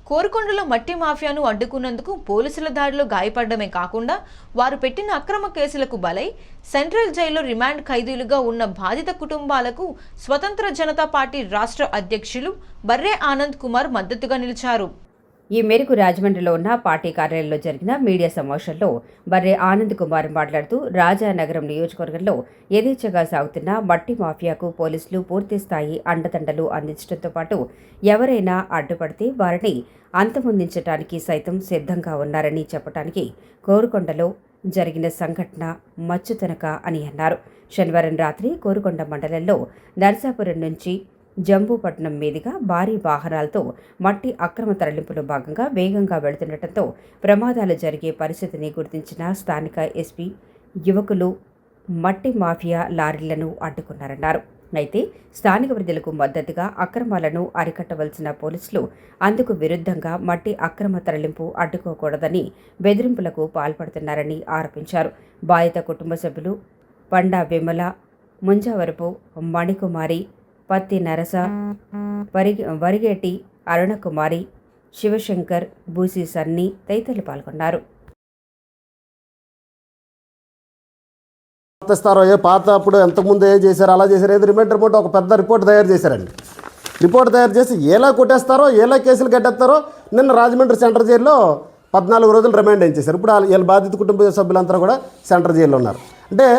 కోరుకొండలో మట్టి మాఫియాను అడ్డుకున్నందుకు పోలీసుల దాడిలో గాయపడడమే కాకుండా వారు పెట్టిన అక్రమ కేసులకు బలై సెంట్రల్ జైల్లో రిమాండ్ ఖైదీలుగా ఉన్న బాధిత కుటుంబాలకు స్వతంత్ర జనతా పార్టీ రాష్ట్ర అధ్యక్షులు బర్రే ఆనంద్ కుమార్ మద్దతుగా నిలిచారు. ఈ మేరకు రాజమండ్రిలో ఉన్న పార్టీ కార్యాలయంలో జరిగిన మీడియా సమావేశంలో బర్రే ఆనంద్ కుమార్ మాట్లాడుతూ రాజానగరం నియోజకవర్గంలో యథేచ్ఛగా సాగుతున్న మట్టి మాఫియాకు పోలీసులు పూర్తిస్థాయి అండదండలు అందించడంతో పాటు ఎవరైనా అడ్డుపడితే వారిని అంతమొందించడానికి సైతం సిద్ధంగా ఉన్నారని చెప్పడానికి కోరుకొండలో జరిగిన సంఘటన మచ్చుతనక అని అన్నారు. శనివారం రాత్రి కోరుకొండ మండలంలో నర్సాపురం నుంచి జంబూపట్నం మీదుగా భారీ వాహనాలతో మట్టి అక్రమ తరలింపులో భాగంగా వేగంగా వెళుతుండటంతో ప్రమాదాలు జరిగే పరిస్థితిని గుర్తించిన స్థానిక ఎస్పీ యువకులు మట్టి మాఫియా లారీలను అడ్డుకున్నారన్నారు. అయితే స్థానిక ప్రజలకు మద్దతుగా అక్రమాలను అరికట్టవలసిన పోలీసులు అందుకు విరుద్ధంగా మట్టి అక్రమ తరలింపు అడ్డుకోకూడదని బెదిరింపులకు పాల్పడుతున్నారని ఆరోపించారు. బాధిత కుటుంబ సభ్యులు పండా విమల, ముంజావరపు మణికుమారి, పత్తి నరస, వరిగేటి అరుణకుమారి, శివశంకర్, బూసి సన్ని తదితరులు పాల్గొన్నారు. పాత అప్పుడు ఎంతకుముందు ఏం చేశారు అలా చేశారు, ఏదో రిమైండ్ రిపోర్ట్ ఒక పెద్ద రిపోర్ట్ తయారు చేశారండి. రిపోర్ట్ తయారు చేసి ఎలా కొట్టేస్తారో ఎలా కేసులు కట్టేస్తారో నిన్న రాజమండ్రి సెంట్రల్ జైల్లో 14 రోజులు రిమాండ్ ఏం చేశారు. ఇప్పుడు వీళ్ళ బాధిత కుటుంబ సభ్యులంతా కూడా సెంట్రల్ జైల్లో ఉన్నారు. అంటే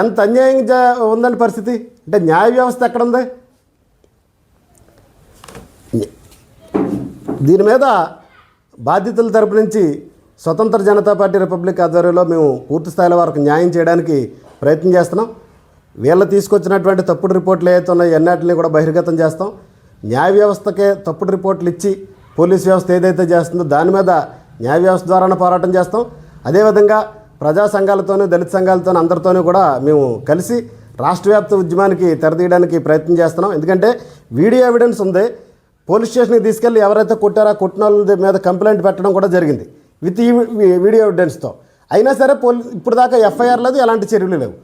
ఎంత అన్యాయంగా ఉందండి పరిస్థితి. అంటే న్యాయ వ్యవస్థ ఎక్కడుంది? దీని మీద బాధితుల తరపు నుంచి స్వతంత్ర జనతా పార్టీ రిపబ్లిక్ ఆధ్వర్యంలో మేము పూర్తి స్థాయిలో వారికి న్యాయం చేయడానికి ప్రయత్నం చేస్తున్నాం. వీళ్ళు తీసుకొచ్చినటువంటి తప్పుడు రిపోర్ట్లు ఏవైతే ఉన్నాయో అన్నిటిని కూడా బహిర్గతం చేస్తాం. న్యాయ వ్యవస్థకే తప్పుడు రిపోర్ట్లు ఇచ్చి పోలీస్ వ్యవస్థ ఏదైతే చేస్తుందో దాని మీద న్యాయ వ్యవస్థ ద్వారానే పోరాటం చేస్తాం. అదేవిధంగా ప్రజా సంఘాలతోనూ దళిత సంఘాలతోనూ అందరితోనూ కూడా మేము కలిసి రాష్ట్ర వ్యాప్త ఉద్యమానికి తెరదీయడానికి ప్రయత్నం చేస్తున్నాం. ఎందుకంటే వీడియో ఎవిడెన్స్ ఉంది. పోలీస్ స్టేషన్కి తీసుకెళ్ళి ఎవరైతే కొట్టారో కొట్టిన వాళ్ళ మీద కంప్లైంట్ పెట్టడం కూడా జరిగింది విత్ ఈ వీడియో ఎవిడెన్స్తో. అయినా సరే ఇప్పుడు దాకా ఎఫ్ఐఆర్ లేదు, ఎలాంటి చర్యలు లేవు.